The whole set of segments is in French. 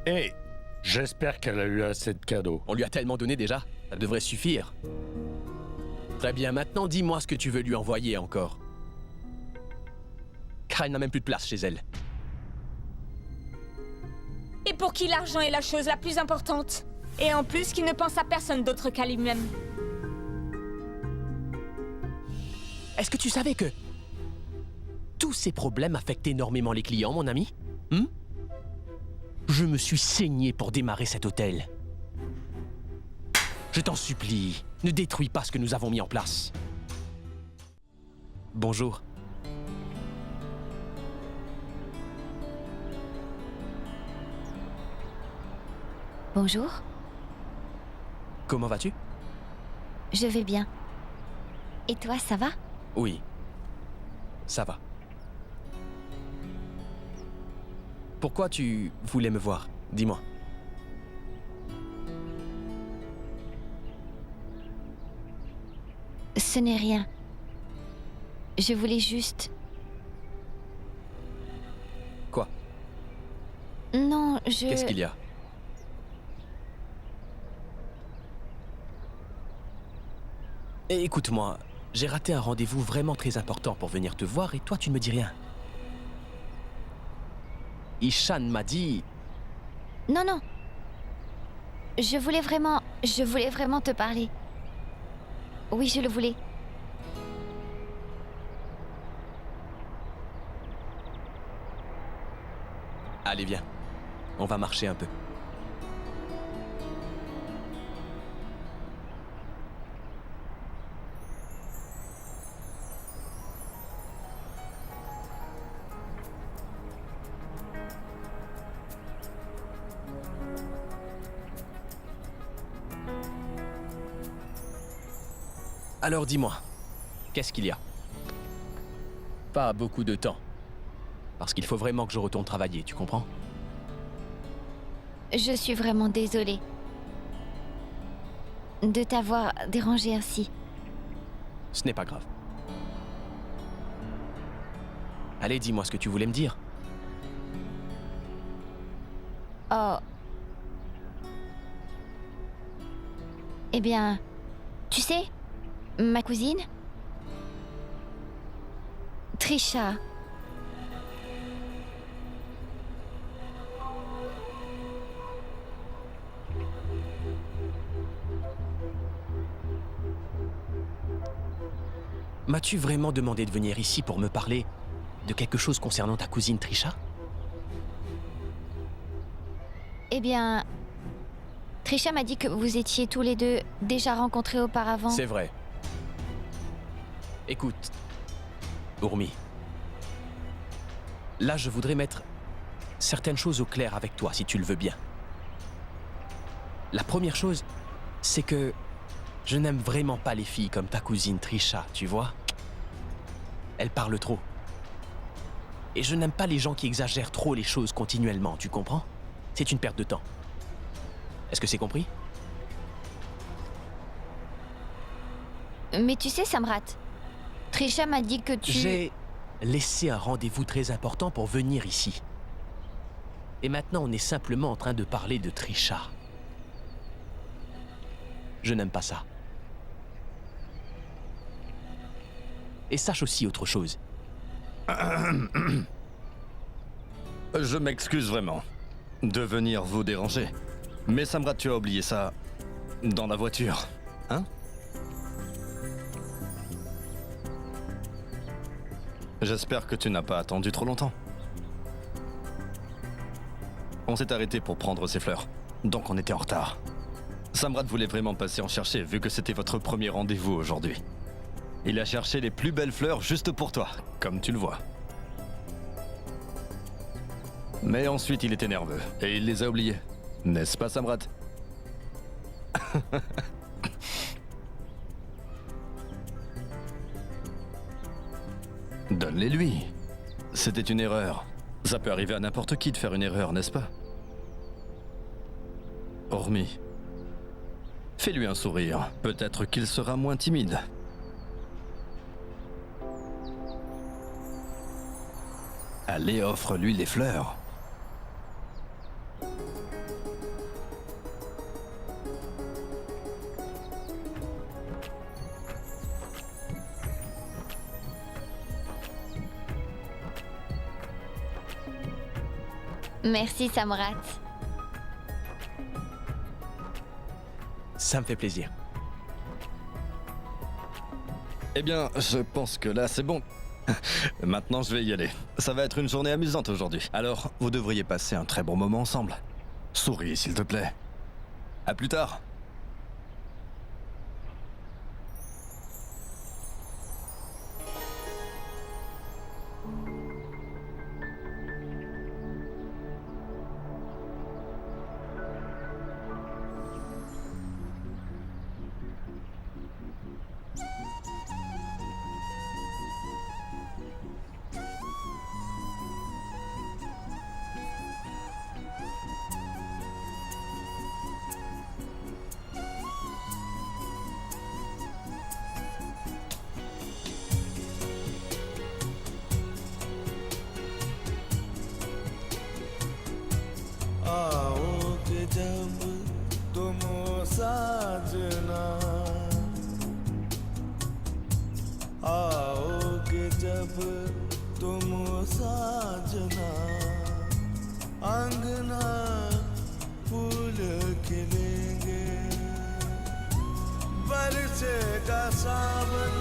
Hé, j'espère qu'elle a eu assez de cadeaux. On lui a tellement donné déjà, ça devrait suffire. Très bien, maintenant dis-moi ce que tu veux lui envoyer encore. Car elle n'a même plus de place chez elle. Et pour qui l'argent est la chose la plus importante. Et en plus, qu'il ne pense à personne d'autre qu'à lui-même. Est-ce que tu savais que tous ces problèmes affectent énormément les clients, mon ami? Je me suis saigné pour démarrer cet hôtel. Je t'en supplie, ne détruis pas ce que nous avons mis en place. Bonjour. Bonjour, Comment vas-tu? je vais bien. Et toi, ça va? Oui, ça va. Pourquoi tu voulais me voir? Dis-moi. Ce n'est rien. Je voulais juste... Quoi? Non, je... Qu'est-ce qu'il y a? Et écoute-moi, j'ai raté un rendez-vous vraiment très important pour venir te voir et toi tu ne me dis rien. Ishan m'a dit... Non, non. Je voulais vraiment te parler. Oui, je le voulais. Allez viens, on va marcher un peu. Alors dis-moi, qu'est-ce qu'il y a? Pas beaucoup de temps. Parce qu'il faut vraiment que je retourne travailler, tu comprends? Je suis vraiment désolée de t'avoir dérangé ainsi. Ce n'est pas grave. Allez, dis-moi ce que tu voulais me dire. Oh. Eh bien, tu sais, ma cousine, Trisha, M'as-tu vraiment demandé de venir ici pour me parler de quelque chose concernant ta cousine Trisha? eh bien, Trisha m'a dit que vous étiez tous les deux déjà rencontrés auparavant. C'est vrai. Écoute, Urmi. Là, je voudrais mettre certaines choses au clair avec toi, si tu le veux bien. La première chose, c'est que je n'aime vraiment pas les filles comme ta cousine Trisha, tu vois? Elle parle trop. Et je n'aime pas les gens qui exagèrent trop les choses continuellement, tu comprends? C'est une perte de temps. Est-ce que c'est compris? Mais tu sais, Samrat, Trisha m'a dit que tu... J'ai laissé un rendez-vous très important pour venir ici. Et maintenant, on est simplement en train de parler de Trisha. Je n'aime pas ça. Et sache aussi autre chose. Je m'excuse vraiment de venir vous déranger. Mais Samrat, tu as oublié ça dans la voiture, hein? J'espère que tu n'as pas attendu trop longtemps. On s'est arrêté pour prendre ces fleurs, donc on était en retard. Samrat voulait vraiment passer en chercher, vu que c'était votre premier rendez-vous aujourd'hui. Il a cherché les plus belles fleurs juste pour toi, comme tu le vois. Mais ensuite, il était nerveux, et il les a oubliées. N'est-ce pas, Samrat? Donne-les-lui. C'était une erreur. Ça peut arriver à n'importe qui de faire une erreur, n'est-ce pas? Urmi. Fais-lui un sourire. Peut-être qu'il sera moins timide. Allez, offre-lui les fleurs. Merci, Samrat. Ça me fait plaisir. Eh bien, je pense que là, c'est bon. Maintenant, je vais y aller. Ça va être une journée amusante aujourd'hui. Alors, vous devriez passer un très bon moment ensemble. Souris, s'il te plaît. À plus tard. आओगे जब तुम साजना आओगे जब तुम साजना अंगना फूल खिलेंगे बरसेगा सावन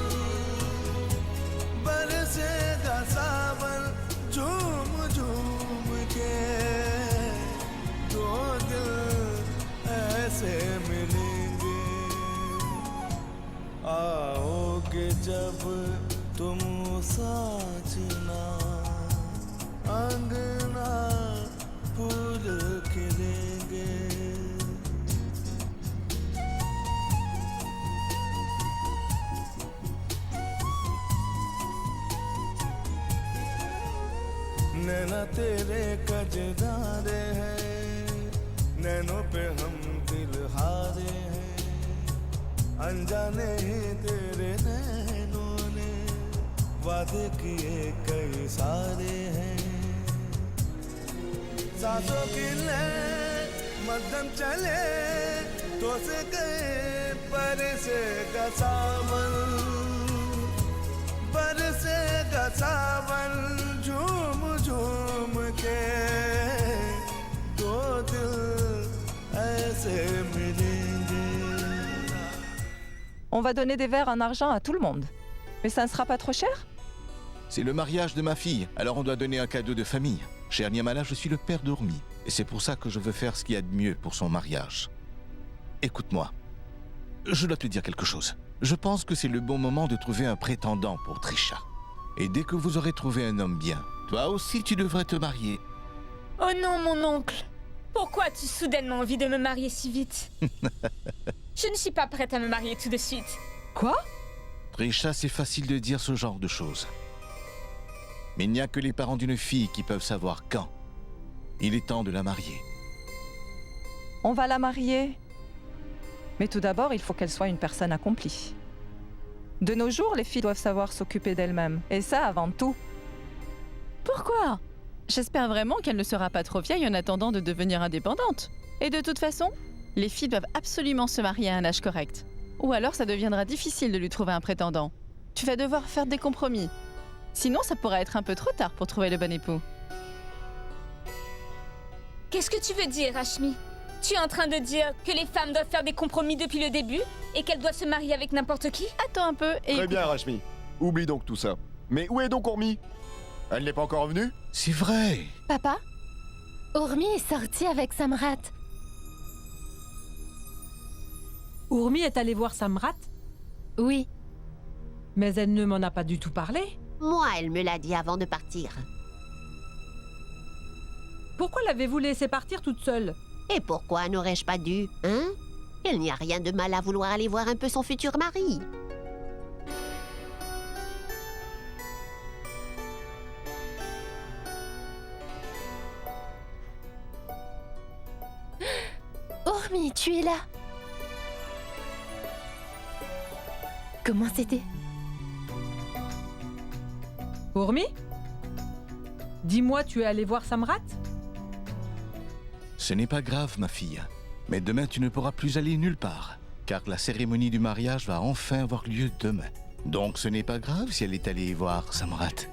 बरसेगा सावन झूम झूम के दो दिल ऐसे मिलेंगे आओगे जब तुम साजना अंगना फूल खिलेंगे नैना तेरे कजरारे हैं नैनों पे हम दिल हारे हैं अनजाने ही तेरे नैनों ने वादे किए कई सारे हैं सांसों की ले मध्यम चले तो से गए पर से का सावन बरसेगा सावन झूम झूम के दो दिल ऐसे मिलेंगे On va donner des verres en argent à tout le monde. Mais ça ne sera pas trop cher? C'est le mariage de ma fille, alors on doit donner un cadeau de famille. Cher Niamala, je suis le père d'Ormi, et c'est pour ça que je veux faire ce qu'il y a de mieux pour son mariage. Écoute-moi, je dois te dire quelque chose. Je pense que c'est le bon moment de trouver un prétendant pour Trisha. Et dès que vous aurez trouvé un homme bien, toi aussi tu devrais te marier. Oh non, mon oncle! Pourquoi as-tu soudainement envie de me marier si vite? Je ne suis pas prête à me marier tout de suite. Quoi? Trisha, c'est facile de dire ce genre de choses. Mais il n'y a que les parents d'une fille qui peuvent savoir quand. Il est temps de la marier. On va la marier. Mais tout d'abord, il faut qu'elle soit une personne accomplie. De nos jours, les filles doivent savoir s'occuper d'elles-mêmes. Et ça avant tout. Pourquoi? J'espère vraiment qu'elle ne sera pas trop vieille en attendant de devenir indépendante. Et de toute façon, les filles doivent absolument se marier à un âge correct. Ou alors ça deviendra difficile de lui trouver un prétendant. Tu vas devoir faire des compromis. Sinon, ça pourrait être un peu trop tard pour trouver le bon époux. Qu'est-ce que tu veux dire, Ashmi? Tu es en train de dire que les femmes doivent faire des compromis depuis le début et qu'elles doivent se marier avec n'importe qui? Attends un peu et... Très bien, Rashmi. Oublie donc tout ça. Mais où est donc Ormi? Elle n'est pas encore revenue? C'est vrai. Papa, Ormi est sortie avec Samrat. Urmi est allée voir Samrat, Oui, mais elle ne m'en a pas du tout parlé. Moi, elle me l'a dit avant de partir. Pourquoi l'avez-vous laissée partir toute seule? Et pourquoi n'aurais-je pas dû, hein? Il n'y a rien de mal à vouloir aller voir un peu son futur mari. Ormi, tu es là. Comment c'était? Urmi? Dis-moi, tu es allée voir Samrat? Ce n'est pas grave, ma fille. Mais demain, tu ne pourras plus aller nulle part. Car la cérémonie du mariage va enfin avoir lieu demain. Donc ce n'est pas grave si elle est allée voir Samrat.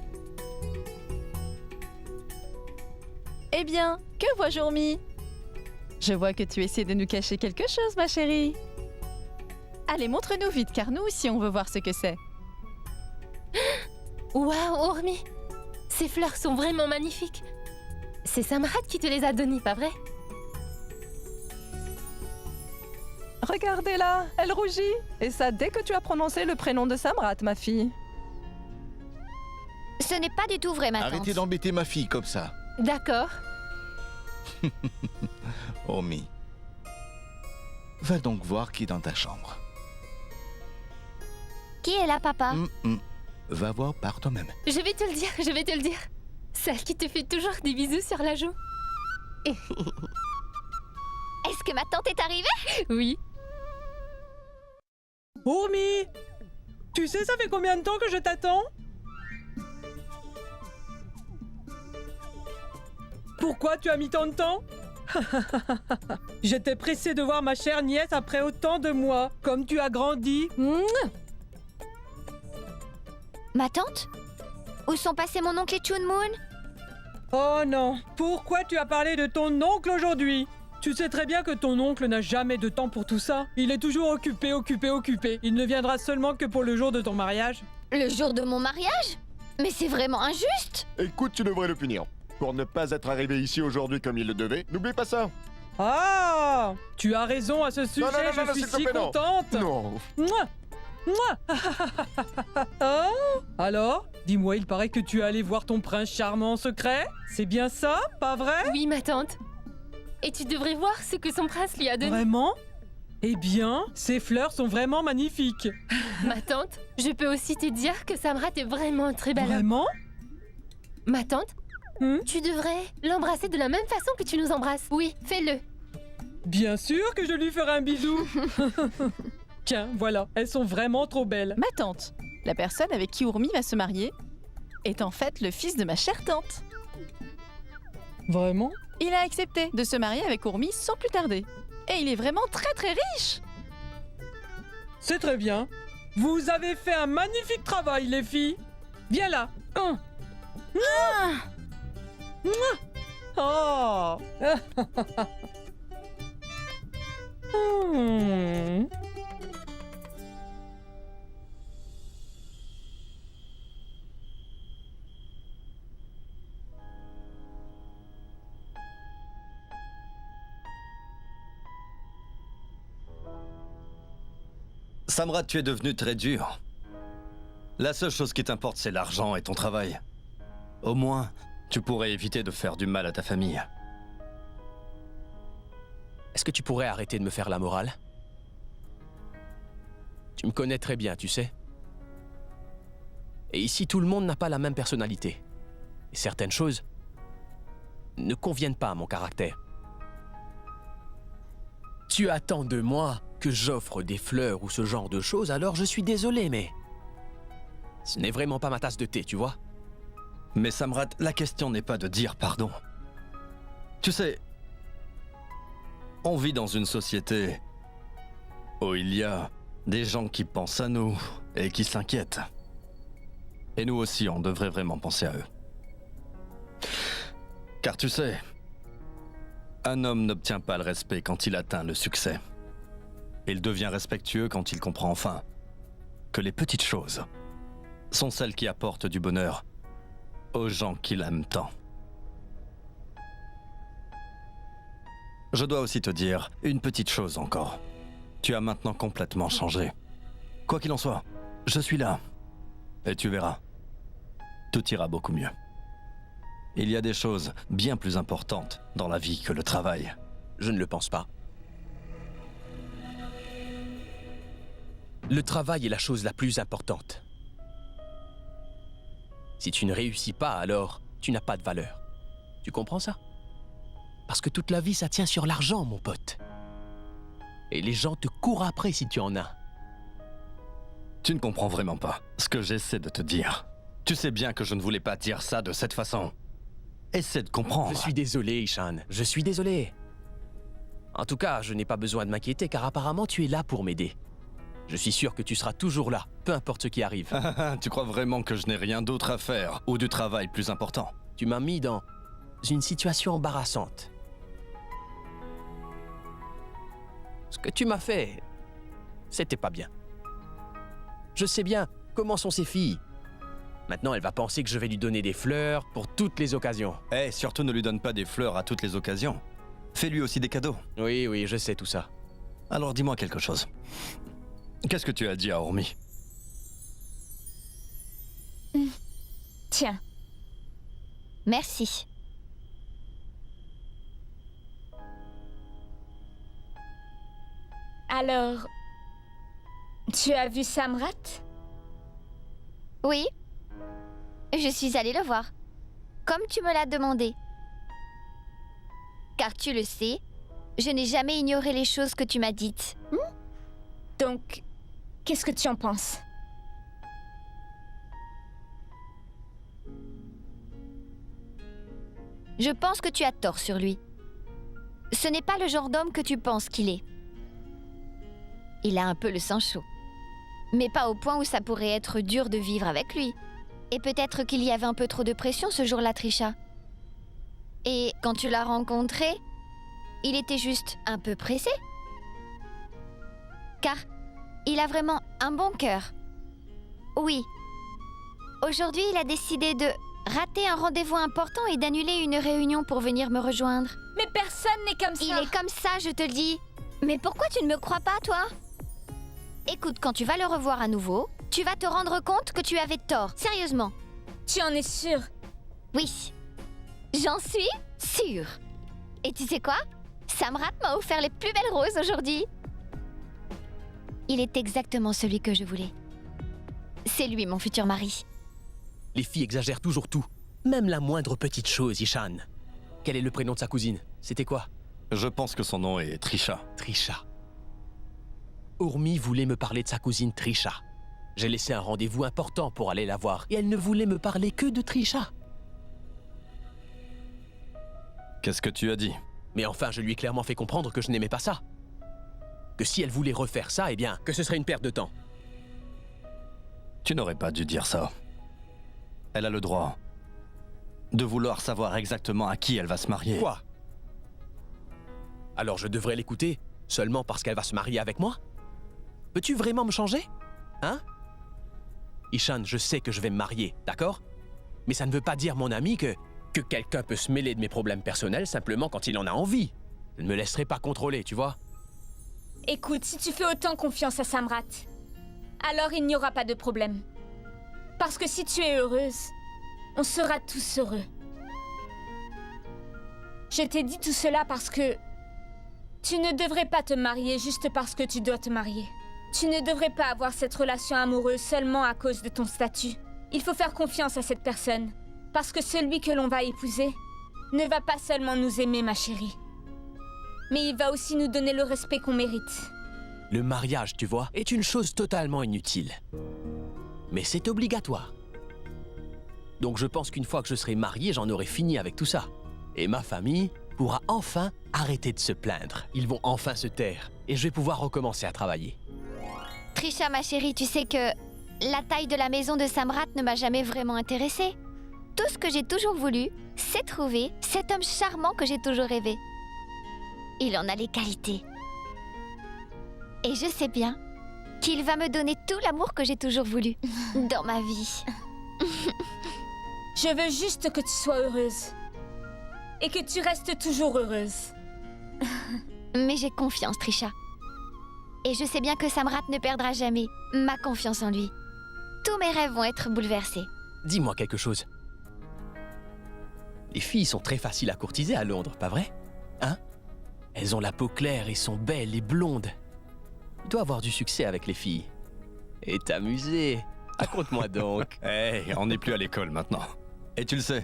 Eh bien, Que vois-je, Ormi? Je vois que tu essaies de nous cacher quelque chose, ma chérie. Allez, montre-nous vite, car nous aussi, on veut voir ce que c'est. Waouh, Ormi! Ces fleurs sont vraiment magnifiques. C'est Samrat qui te les a données, pas vrai? Regardez-la, elle rougit. Et ça dès que tu as prononcé le prénom de Samrat, ma fille. Ce n'est pas du tout vrai, ma tante. Arrêtez d'embêter ma fille comme ça. D'accord. Ormi. Va donc voir qui est dans ta chambre. Qui est là, papa? Va voir par toi-même. Je vais te le dire, je vais te le dire. Celle qui te fait toujours des bisous sur la joue. Est-ce que ma tante est arrivée? Oui. Ormi! Tu sais, ça fait combien de temps que je t'attends? Pourquoi tu as mis tant de temps? J'étais pressée de voir ma chère nièce après autant de mois. Comme tu as grandi. Ma tante? Où sont passés mon oncle et Chun Moon? Oh non, pourquoi tu as parlé de ton oncle aujourd'hui? Tu sais très bien que ton oncle n'a jamais de temps pour tout ça. Il est toujours occupé. Il ne viendra seulement que pour le jour de ton mariage. Le jour de mon mariage? Mais c'est vraiment injuste! Écoute, tu devrais le punir. Pour ne pas être arrivé ici aujourd'hui comme il le devait, n'oublie pas ça. Ah! Tu as raison à ce sujet, je suis si contente! Non. Mouah! Oh, alors, dis-moi, il paraît que tu es allé voir ton prince charmant en secret? C'est bien ça, pas vrai? Oui, ma tante. Et tu devrais voir ce que son prince lui a donné. Vraiment? Eh bien, ces fleurs sont vraiment magnifiques. Ma tante, je peux aussi te dire que Samrat est vraiment un très bel homme. Vraiment? Ma tante, tu devrais l'embrasser de la même façon que tu nous embrasses. Oui, fais-le. Bien sûr que je lui ferai un bisou. Tiens, voilà, elles sont vraiment trop belles. Ma tante, la personne avec qui Ormi va se marier, est en fait le fils de ma chère tante. Vraiment? Il a accepté de se marier avec Ormi sans plus tarder. Et il est vraiment très très riche. C'est très bien. Vous avez fait un magnifique travail, les filles. Viens là. Oh. Samrat, tu es devenu très dur. La seule chose qui t'importe, c'est l'argent et ton travail. Au moins, tu pourrais éviter de faire du mal à ta famille. Est-ce que tu pourrais arrêter de me faire la morale? Tu me connais très bien, tu sais. Et ici, tout le monde n'a pas la même personnalité. Et certaines choses ne conviennent pas à mon caractère. Tu attends de moi que j'offre des fleurs ou ce genre de choses, alors je suis désolé, mais... ce n'est vraiment pas ma tasse de thé, tu vois? Mais Samrat, la question n'est pas de dire pardon. Tu sais, on vit dans une société où il y a des gens qui pensent à nous et qui s'inquiètent. Et nous aussi, on devrait vraiment penser à eux. Car tu sais, un homme n'obtient pas le respect quand il atteint le succès. Il devient respectueux quand il comprend enfin que les petites choses sont celles qui apportent du bonheur aux gens qu'il aime tant. Je dois aussi te dire une petite chose encore. Tu as maintenant complètement changé. Quoi qu'il en soit, je suis là. Et tu verras, tout ira beaucoup mieux. Il y a des choses bien plus importantes dans la vie que le travail. Je ne le pense pas. Le travail est la chose la plus importante. Si tu ne réussis pas, alors tu n'as pas de valeur. Tu comprends ça? Parce que toute la vie, ça tient sur l'argent, mon pote. Et les gens te courent après si tu en as. Tu ne comprends vraiment pas ce que j'essaie de te dire. Tu sais bien que je ne voulais pas dire ça de cette façon. Essaie de comprendre. Je suis désolé, Ishan. Je suis désolé. En tout cas, je n'ai pas besoin de m'inquiéter car apparemment tu es là pour m'aider. Je suis sûr que tu seras toujours là, peu importe ce qui arrive. Tu crois vraiment que je n'ai rien d'autre à faire ou du travail plus important? Tu m'as mis dans une situation embarrassante. Ce que tu m'as fait, c'était pas bien. Je sais bien comment sont ces filles. Maintenant, elle va penser que je vais lui donner des fleurs pour toutes les occasions. Eh, surtout ne lui donne pas des fleurs à toutes les occasions. Fais-lui aussi des cadeaux. Oui, je sais tout ça. Alors dis-moi quelque chose. Qu'est-ce que tu as dit à Ormi? Tiens. Merci. Alors, tu as vu Samrat? Oui. Je suis allée le voir. Comme tu me l'as demandé. Car tu le sais, je n'ai jamais ignoré les choses que tu m'as dites. Donc, qu'est-ce que tu en penses? Je pense que tu as tort sur lui. Ce n'est pas le genre d'homme que tu penses qu'il est. Il a un peu le sang chaud. Mais pas au point où ça pourrait être dur de vivre avec lui. Et peut-être qu'il y avait un peu trop de pression ce jour-là, Trisha. Et quand tu l'as rencontré, il était juste un peu pressé. Car il a vraiment un bon cœur. Oui. Aujourd'hui, il a décidé de rater un rendez-vous important et d'annuler une réunion pour venir me rejoindre. Mais personne n'est comme ça. Il est comme ça, je te le dis. Mais pourquoi tu ne me crois pas, toi? Écoute, quand tu vas le revoir à nouveau, tu vas te rendre compte que tu avais tort. Sérieusement. Tu en es sûre? Oui. J'en suis sûre. Et tu sais quoi? Samrat m'a offert les plus belles roses aujourd'hui. Il est exactement celui que je voulais. C'est lui, mon futur mari. Les filles exagèrent toujours tout. Même la moindre petite chose, Ishan. Quel est le prénom de sa cousine? C'était quoi? Je pense que son nom est Trisha. Trisha. Ormi voulait me parler de sa cousine Trisha. J'ai laissé un rendez-vous important pour aller la voir et elle ne voulait me parler que de Trisha. Qu'est-ce que tu as dit? Mais enfin, je lui ai clairement fait comprendre que je n'aimais pas ça. Que si elle voulait refaire ça, eh bien, que ce serait une perte de temps. Tu n'aurais pas dû dire ça. Elle a le droit de vouloir savoir exactement à qui elle va se marier. Quoi? Alors je devrais l'écouter seulement parce qu'elle va se marier avec moi? Peux-tu vraiment me changer? Hein? Ishan, je sais que je vais me marier, d'accord? Mais ça ne veut pas dire, mon ami, que quelqu'un peut se mêler de mes problèmes personnels simplement quand il en a envie. Je ne me laisserai pas contrôler, tu vois? Écoute, si tu fais autant confiance à Samrat, alors il n'y aura pas de problème. Parce que si tu es heureuse, on sera tous heureux. Je t'ai dit tout cela parce que tu ne devrais pas te marier juste parce que tu dois te marier. Tu ne devrais pas avoir cette relation amoureuse seulement à cause de ton statut. Il faut faire confiance à cette personne. Parce que celui que l'on va épouser ne va pas seulement nous aimer, ma chérie. Mais il va aussi nous donner le respect qu'on mérite. Le mariage, tu vois, est une chose totalement inutile. Mais c'est obligatoire. Donc je pense qu'une fois que je serai marié, j'en aurai fini avec tout ça. Et ma famille pourra enfin arrêter de se plaindre. Ils vont enfin se taire. Et je vais pouvoir recommencer à travailler. Trisha, ma chérie, tu sais que la taille de la maison de Samrat ne m'a jamais vraiment intéressée. Tout ce que j'ai toujours voulu, c'est trouver cet homme charmant que j'ai toujours rêvé. Il en a les qualités. Et je sais bien qu'il va me donner tout l'amour que j'ai toujours voulu dans ma vie. Je veux juste que tu sois heureuse. Et que tu restes toujours heureuse. Mais j'ai confiance, Trisha. Et je sais bien que Samrat ne perdra jamais ma confiance en lui. Tous mes rêves vont être bouleversés. Dis-moi quelque chose. Les filles sont très faciles à courtiser à Londres, pas vrai? Hein? Elles ont la peau claire et sont belles et blondes. Tu dois avoir du succès avec les filles. Et t'amuser. Raconte-moi donc. Hey, on n'est plus à l'école maintenant. Et tu le sais.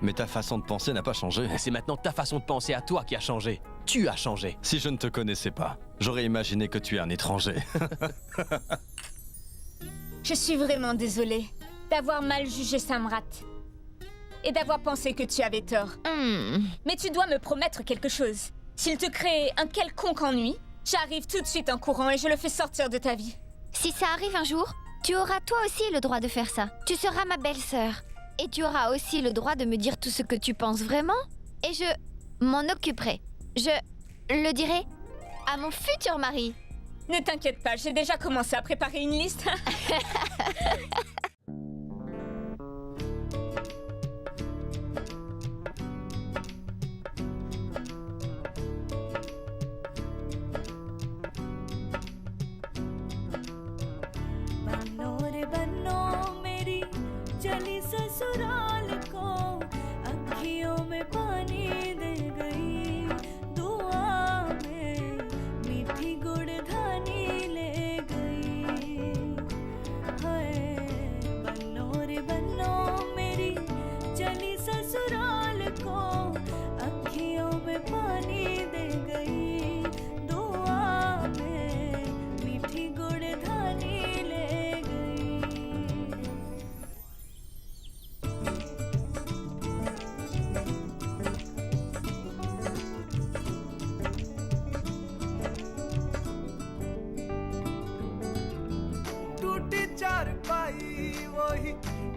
Mais ta façon de penser n'a pas changé. C'est maintenant ta façon de penser à toi qui a changé. Tu as changé. Si je ne te connaissais pas, j'aurais imaginé que tu es un étranger. Je suis vraiment désolée d'avoir mal jugé Samrat. Et d'avoir pensé que tu avais tort. Mais tu dois me promettre quelque chose. S'il te crée un quelconque ennui, j'arrive tout de suite en courant et je le fais sortir de ta vie. Si ça arrive un jour, tu auras toi aussi le droit de faire ça. Tu seras ma belle-sœur. Et tu auras aussi le droit de me dire tout ce que tu penses vraiment. Et je m'en occuperai. Je le dirai à mon futur mari. Ne t'inquiète pas, j'ai déjà commencé à préparer une liste.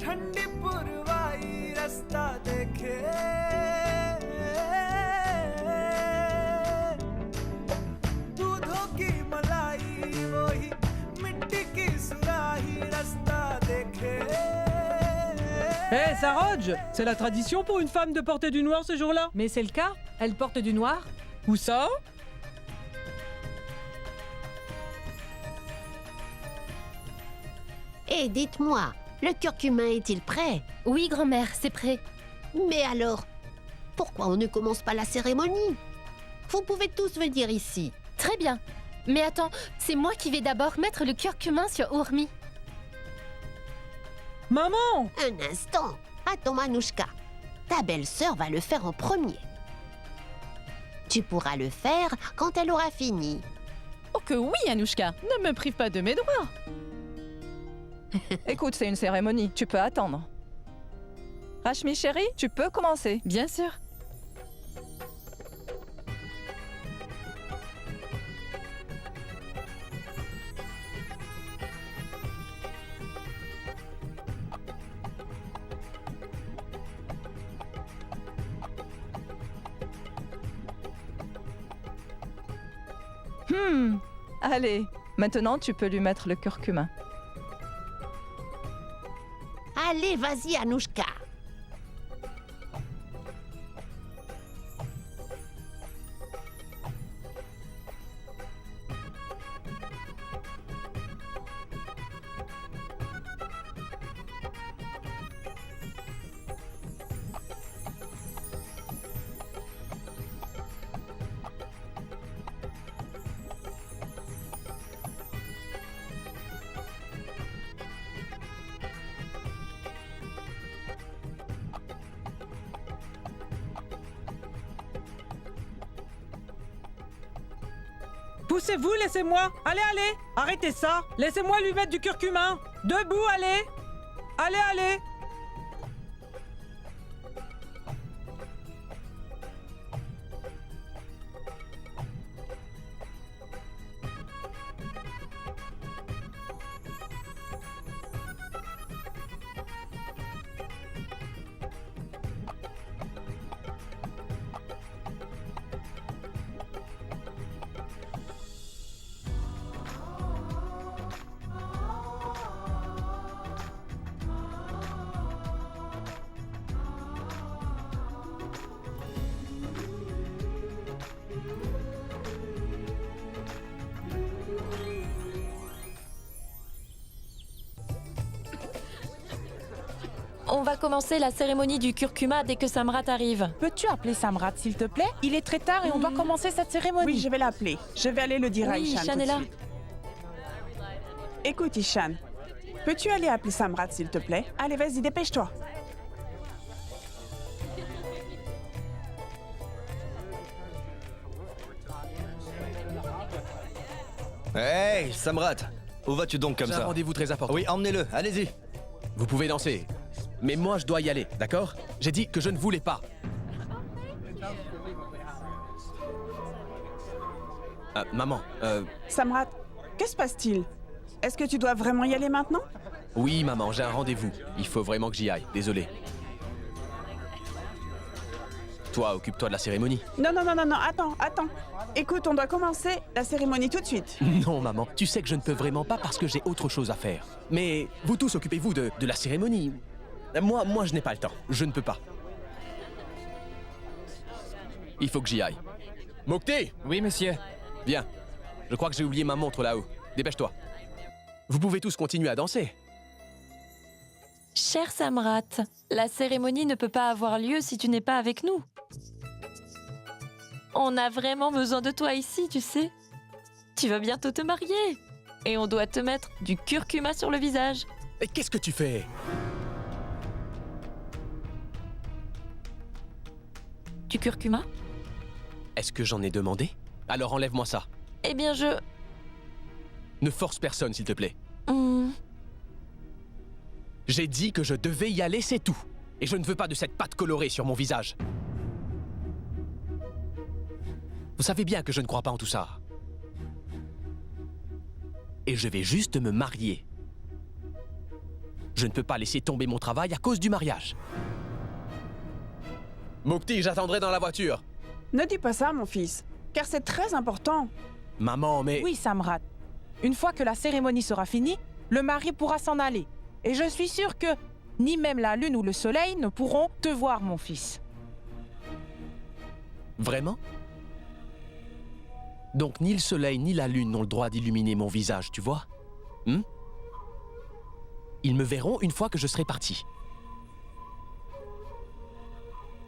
ठंडी पुरवाई रास्ता देखे दूधों की मलाई वही मिट्टी की सुराही रास्ता देखे. Hé, Saroj, c'est la tradition pour une femme de porter du noir ce jour-là. Mais c'est le cas, elle porte du noir. Où ça? Et dites-moi, le curcumin est-il prêt? Oui, grand-mère, c'est prêt. Mais alors, pourquoi on ne commence pas la cérémonie? Vous pouvez tous venir ici. Très bien. Mais attends, c'est moi qui vais d'abord mettre le curcumin sur Urmi. Maman! Un instant. Attends, Manouchka. Ta belle-sœur va le faire en premier. Tu pourras le faire quand elle aura fini. Oh que oui, Anouchka, ne me prive pas de mes droits. Écoute, c'est une cérémonie, tu peux attendre. Rashmi chérie, tu peux commencer. Bien sûr. Allez, maintenant tu peux lui mettre le curcuma. Allez, vas-y, Anouchka. Poussez-vous, laissez-moi. Allez, allez. Arrêtez ça. Laissez-moi lui mettre du curcumin. Debout, allez. Allez, allez. On va commencer la cérémonie du curcuma dès que Samrat arrive. Peux-tu appeler Samrat, s'il te plaît? Il est très tard et on doit commencer cette cérémonie. Oui, je vais l'appeler. Je vais aller le dire à Ishan Ishan tout est de là. suite. Écoute, Ishan, peux-tu aller appeler Samrat, s'il te plaît? Allez, vas-y, dépêche-toi. Hey, Samrat, où vas-tu donc comme J'ai ça? un rendez-vous très important. Oui, emmenez-le, allez-y. Vous pouvez danser. Mais moi, je dois y aller, d'accord? J'ai dit que je ne voulais pas. Maman, Samrat, que se passe-t-il? Est-ce que tu dois vraiment y aller maintenant? Oui, maman, j'ai un rendez-vous. Il faut vraiment que j'y aille. Désolé. Toi, occupe-toi de la cérémonie. Non, attends. Écoute, on doit commencer la cérémonie tout de suite. Non, maman, tu sais que je ne peux vraiment pas parce que j'ai autre chose à faire. Mais vous tous, occupez-vous de la cérémonie. Moi, je n'ai pas le temps. Je ne peux pas. Il faut que j'y aille. Mokté! Oui, monsieur. Viens. Je crois que j'ai oublié ma montre là-haut. Dépêche-toi. Vous pouvez tous continuer à danser. Cher Samrat, la cérémonie ne peut pas avoir lieu si tu n'es pas avec nous. On a vraiment besoin de toi ici, tu sais. Tu vas bientôt te marier. Et on doit te mettre du curcuma sur le visage. Et qu'est-ce que tu fais? Du curcuma? Est-ce que j'en ai demandé? Alors enlève-moi ça. Eh bien, je... Ne force personne, s'il te plaît. J'ai dit que je devais y aller, c'est tout. Et je ne veux pas de cette pâte colorée sur mon visage. Vous savez bien que je ne crois pas en tout ça. Et je vais juste me marier. Je ne peux pas laisser tomber mon travail à cause du mariage. Mokté, j'attendrai dans la voiture. Ne dis pas ça, mon fils, car c'est très important. Maman, mais... Oui, Samrat. Une fois que la cérémonie sera finie, le mari pourra s'en aller. Et je suis sûre que ni même la lune ou le soleil ne pourront te voir, mon fils. Vraiment? Donc ni le soleil ni la lune n'ont le droit d'illuminer mon visage, tu vois? Ils me verront une fois que je serai parti.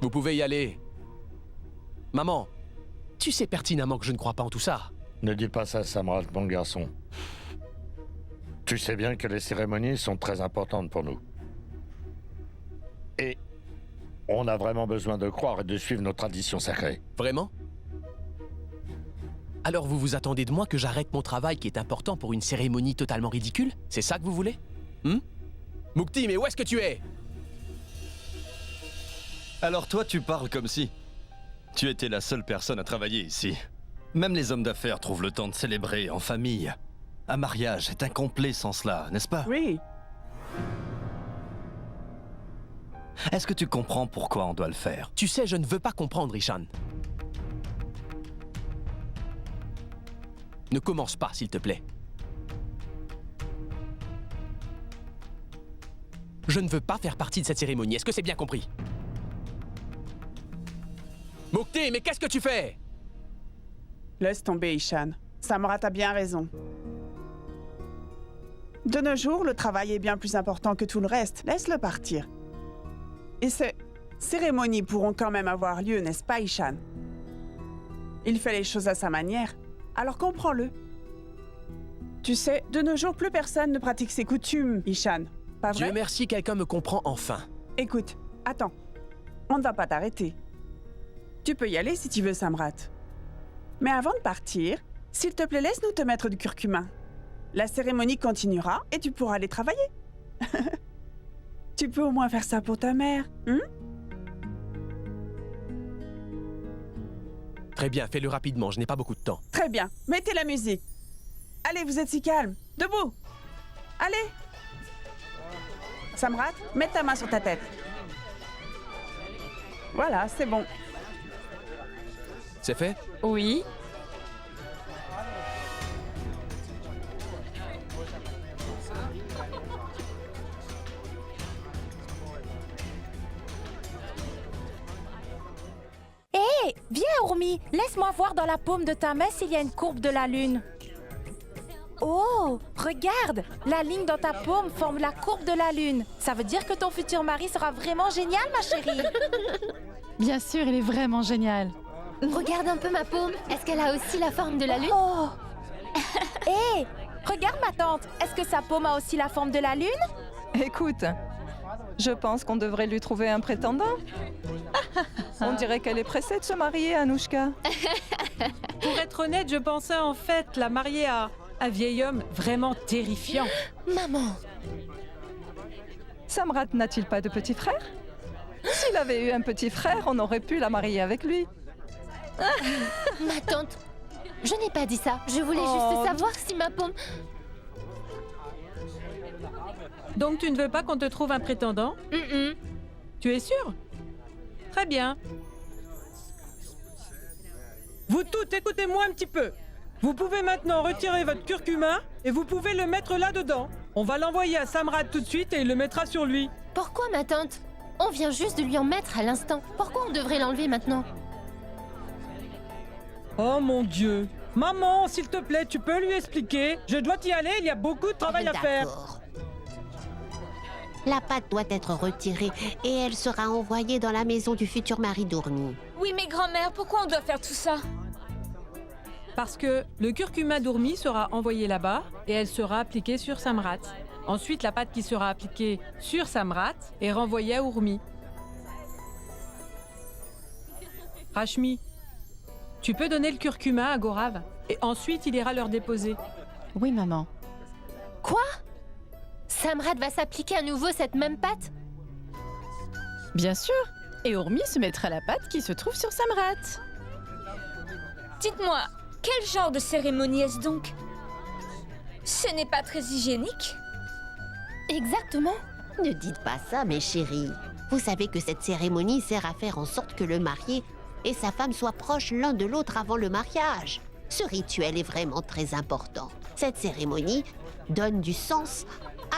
Vous pouvez y aller. Maman, tu sais pertinemment que je ne crois pas en tout ça. Ne dis pas ça, Samrat, mon garçon. Tu sais bien que les cérémonies sont très importantes pour nous. Et on a vraiment besoin de croire et de suivre nos traditions sacrées. Vraiment? Alors vous vous attendez de moi que j'arrête mon travail qui est important pour une cérémonie totalement ridicule? C'est ça que vous voulez? Mokté, mais où est-ce que tu es? Alors toi, tu parles comme si tu étais la seule personne à travailler ici. Même les hommes d'affaires trouvent le temps de célébrer en famille. Un mariage est incomplet sans cela, n'est-ce pas? Oui. Est-ce que tu comprends pourquoi on doit le faire? Tu sais, je ne veux pas comprendre, Ishan. Ne commence pas, s'il te plaît. Je ne veux pas faire partie de cette cérémonie, est-ce que c'est bien compris? Mokté, mais qu'est-ce que tu fais? Laisse tomber, Ishan. Samrat a bien raison. De nos jours, le travail est bien plus important que tout le reste. Laisse-le partir. Et ces cérémonies pourront quand même avoir lieu, n'est-ce pas, Ishan? Il fait les choses à sa manière, alors comprends-le. Tu sais, de nos jours, plus personne ne pratique ses coutumes, Ishan. Pas vrai? Dieu merci, quelqu'un me comprend enfin. Écoute, attends. On ne va pas t'arrêter. Tu peux y aller si tu veux, Samrat. Mais avant de partir, s'il te plaît, laisse-nous te mettre du curcuma. La cérémonie continuera et tu pourras aller travailler. Tu peux au moins faire ça pour ta mère, Très bien, fais-le rapidement, je n'ai pas beaucoup de temps. Très bien, mettez la musique. Allez, vous êtes si calme. Debout. Allez. Samrat, mets ta main sur ta tête. Voilà, c'est bon. C'est fait? Oui. Hé, viens, Urmi. Laisse-moi voir dans la paume de ta main s'il y a une courbe de la lune. Oh, regarde. La ligne dans ta paume forme la courbe de la lune. Ça veut dire que ton futur mari sera vraiment génial, ma chérie. Bien sûr, il est vraiment génial. Regarde un peu ma paume. Est-ce qu'elle a aussi la forme de la lune? Oh. Hé, regarde ma tante. Est-ce que sa paume a aussi la forme de la lune? Écoute, je pense qu'on devrait lui trouver un prétendant. On dirait qu'elle est pressée de se marier, Anouchka. Pour être honnête, je pensais en fait la marier à un vieil homme vraiment terrifiant. Maman! Samrat n'a-t-il pas de petit frère? S'il avait eu un petit frère, on aurait pu la marier avec lui. Ma tante, je n'ai pas dit ça. Je voulais juste savoir si ma paume... Donc tu ne veux pas qu'on te trouve un prétendant? Tu es sûr? Très bien. Vous toutes, écoutez-moi un petit peu. Vous pouvez maintenant retirer votre curcuma et vous pouvez le mettre là-dedans. On va l'envoyer à Samrat tout de suite et il le mettra sur lui. Pourquoi, ma tante? On vient juste de lui en mettre à l'instant. Pourquoi on devrait l'enlever maintenant? Oh mon Dieu. Maman, s'il te plaît, tu peux lui expliquer? Je dois y aller, il y a beaucoup de travail à faire. D'accord. La pâte doit être retirée et elle sera envoyée dans la maison du futur mari d'Urmi. Oui, mais grand-mère, pourquoi on doit faire tout ça? Parce que le curcuma d'Urmi sera envoyé là-bas et elle sera appliquée sur Samrat. Ensuite, la pâte qui sera appliquée sur Samrat est renvoyée à Urmi. Rashmi, tu peux donner le curcuma à Gorav et ensuite il ira leur déposer. Oui, maman. Quoi? Samrat va s'appliquer à nouveau cette même pâte? Bien sûr. Et Urmi se mettra la pâte qui se trouve sur Samrat. Dites-moi, quel genre de cérémonie est-ce donc? Ce n'est pas très hygiénique. Exactement. Ne dites pas ça, mes chéris. Vous savez que cette cérémonie sert à faire en sorte que le marié et sa femme soient proches l'un de l'autre avant le mariage. Ce rituel est vraiment très important. Cette cérémonie donne du sens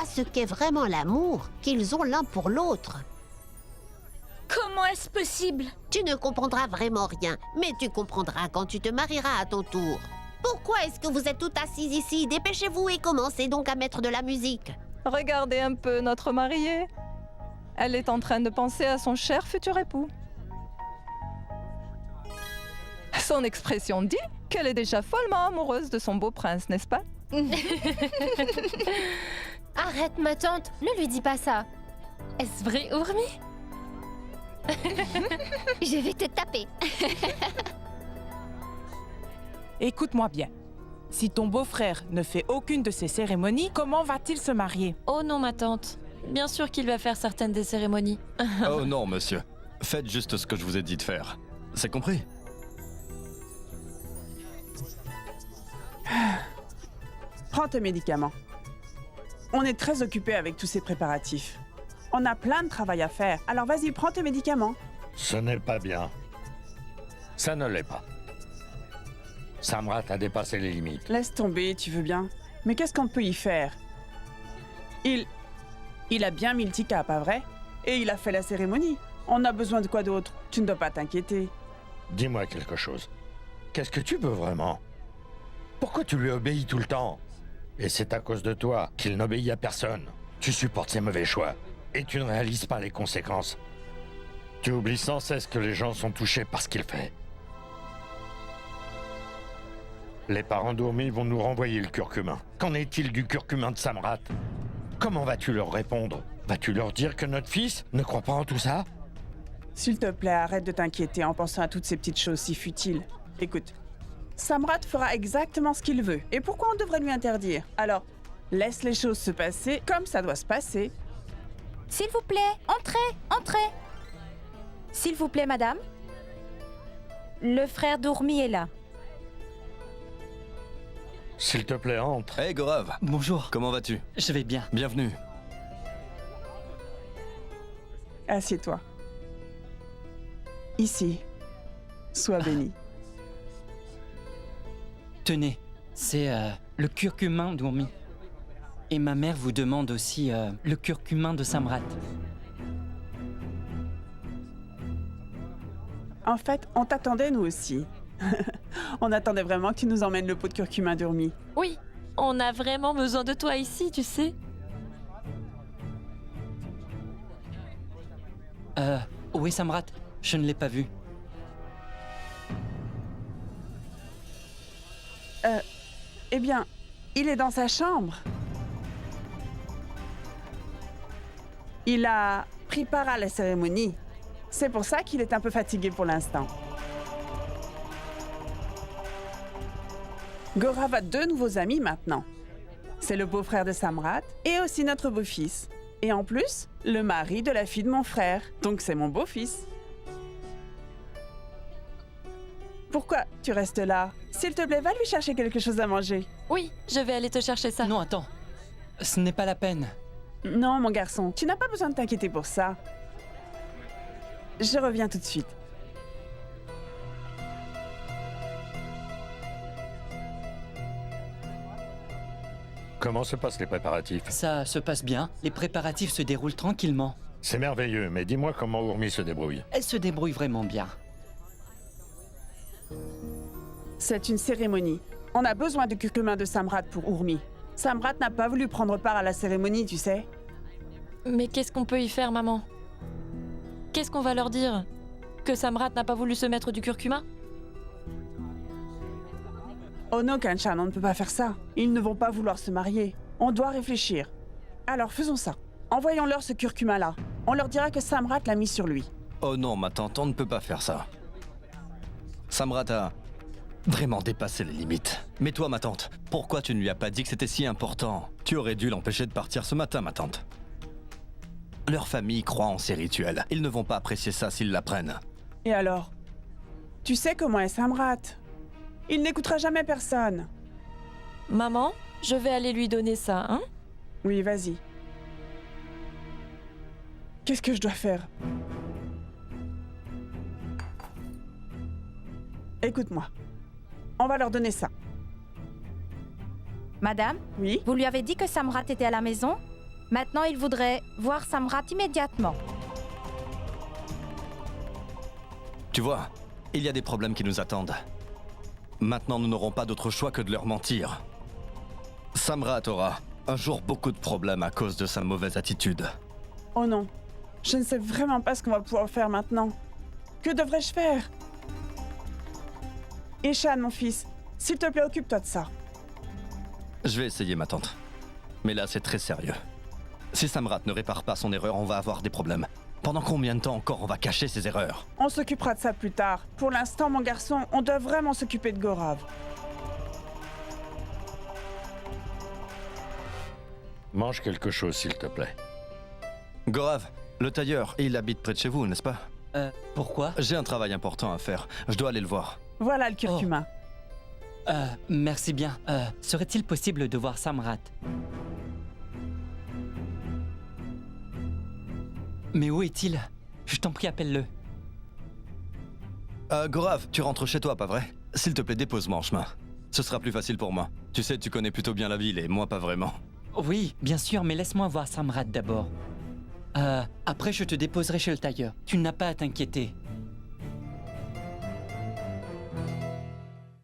à ce qu'est vraiment l'amour qu'ils ont l'un pour l'autre. Comment est-ce possible? Tu ne comprendras vraiment rien, mais tu comprendras quand tu te marieras à ton tour. Pourquoi est-ce que vous êtes toutes assises ici? Dépêchez-vous et commencez donc à mettre de la musique. Regardez un peu notre mariée. Elle est en train de penser à son cher futur époux. Son expression dit qu'elle est déjà follement amoureuse de son beau prince, n'est-ce pas? Arrête, ma tante, ne lui dis pas ça. Est-ce vrai, Urmi? Je vais te taper. Écoute-moi bien. Si ton beau-frère ne fait aucune de ces cérémonies, comment va-t-il se marier? Oh non, ma tante. Bien sûr qu'il va faire certaines des cérémonies. Oh non, monsieur. Faites juste ce que je vous ai dit de faire. C'est compris? Prends tes médicaments. On est très occupés avec tous ces préparatifs. On a plein de travail à faire, alors vas-y, prends tes médicaments. Ce n'est pas bien. Ça ne l'est pas. Samrat a dépassé les limites. Laisse tomber, tu veux bien. Mais qu'est-ce qu'on peut y faire? Il a bien mis le tika, pas vrai? Et il a fait la cérémonie. On a besoin de quoi d'autre? Tu ne dois pas t'inquiéter. Dis-moi quelque chose. Qu'est-ce que tu veux vraiment? Pourquoi tu lui obéis tout le temps? Et c'est à cause de toi qu'il n'obéit à personne. Tu supportes ses mauvais choix. Et tu ne réalises pas les conséquences. Tu oublies sans cesse que les gens sont touchés par ce qu'il fait. Les parents d'Urmi vont nous renvoyer le curcumin. Qu'en est-il du curcumin de Samrat? Comment vas-tu leur répondre? Vas-tu leur dire que notre fils ne croit pas en tout ça? S'il te plaît, arrête de t'inquiéter en pensant à toutes ces petites choses si futiles. Écoute, Samrat fera exactement ce qu'il veut. Et pourquoi on devrait lui interdire? Alors, laisse les choses se passer comme ça doit se passer. S'il vous plaît, entrez, entrez. S'il vous plaît, madame. Le frère d'Urmi est là. S'il te plaît, entre. Hey Gorav. Bonjour. Comment vas-tu? Je vais bien. Bienvenue. Assieds-toi. Ici. Sois béni. Tenez, c'est le curcumin d'Urmi. Et ma mère vous demande aussi le curcumin de Samrat. En fait, on t'attendait nous aussi. On attendait vraiment que tu nous emmènes le pot de curcuma d'Urmi. Oui, on a vraiment besoin de toi ici, tu sais. Où est Samrat? Je ne l'ai pas vu. Eh bien, il est dans sa chambre. Il a pris part à la cérémonie. C'est pour ça qu'il est un peu fatigué pour l'instant. Gorav a 2 nouveaux amis maintenant. C'est le beau-frère de Samrat et aussi notre beau-fils. Et en plus, le mari de la fille de mon frère. Donc c'est mon beau-fils. Pourquoi tu restes là? S'il te plaît, va lui chercher quelque chose à manger. Oui, je vais aller te chercher ça. Non, attends. Ce n'est pas la peine. Non, mon garçon, tu n'as pas besoin de t'inquiéter pour ça. Je reviens tout de suite. Comment se passent les préparatifs? Ça se passe bien. Les préparatifs se déroulent tranquillement. C'est merveilleux, mais dis-moi comment Urmi se débrouille. Elle se débrouille vraiment bien. C'est une cérémonie. On a besoin du curcuma de Samrat pour Urmi. Samrat n'a pas voulu prendre part à la cérémonie, tu sais. Mais qu'est-ce qu'on peut y faire, maman? Qu'est-ce qu'on va leur dire? Que Samrat n'a pas voulu se mettre du curcuma? Oh non, Kanchan, on ne peut pas faire ça. Ils ne vont pas vouloir se marier. On doit réfléchir. Alors faisons ça. Envoyons-leur ce curcuma-là. On leur dira que Samrat l'a mis sur lui. Oh non, ma tante, on ne peut pas faire ça. Samrat a vraiment dépassé les limites. Mais toi, ma tante, pourquoi tu ne lui as pas dit que c'était si important? Tu aurais dû l'empêcher de partir ce matin, ma tante. Leur famille croit en ces rituels. Ils ne vont pas apprécier ça s'ils l'apprennent. Et alors? Tu sais comment est Samrat? Il n'écoutera jamais personne. Maman, je vais aller lui donner ça, hein? Oui, vas-y. Qu'est-ce que je dois faire? Écoute-moi. On va leur donner ça. Madame? Oui? Vous lui avez dit que Samrat était à la maison? Maintenant, il voudrait voir Samrat immédiatement. Tu vois, il y a des problèmes qui nous attendent. Maintenant, nous n'aurons pas d'autre choix que de leur mentir. Samrat aura un jour beaucoup de problèmes à cause de sa mauvaise attitude. Oh non. Je ne sais vraiment pas ce qu'on va pouvoir faire maintenant. Que devrais-je faire? Ishan, mon fils, s'il te plaît, occupe-toi de ça. Je vais essayer, ma tante. Mais là, c'est très sérieux. Si Samrat ne répare pas son erreur, on va avoir des problèmes. Pendant combien de temps encore on va cacher ses erreurs? On s'occupera de ça plus tard. Pour l'instant, mon garçon, on doit vraiment s'occuper de Gorav. Mange quelque chose, s'il te plaît. Gorav, le tailleur, il habite près de chez vous, n'est-ce pas? Pourquoi? J'ai un travail important à faire. Je dois aller le voir. Voilà le curcuma. Merci bien. Serait-il possible de voir Samrat? Mais où est-il? Je t'en prie, appelle-le. Gorav, tu rentres chez toi, pas vrai? S'il te plaît, dépose-moi en chemin. Ce sera plus facile pour moi. Tu sais, tu connais plutôt bien la ville et moi pas vraiment. Oui, bien sûr, mais laisse-moi voir Samrat d'abord. Après, je te déposerai chez le tailleur. Tu n'as pas à t'inquiéter.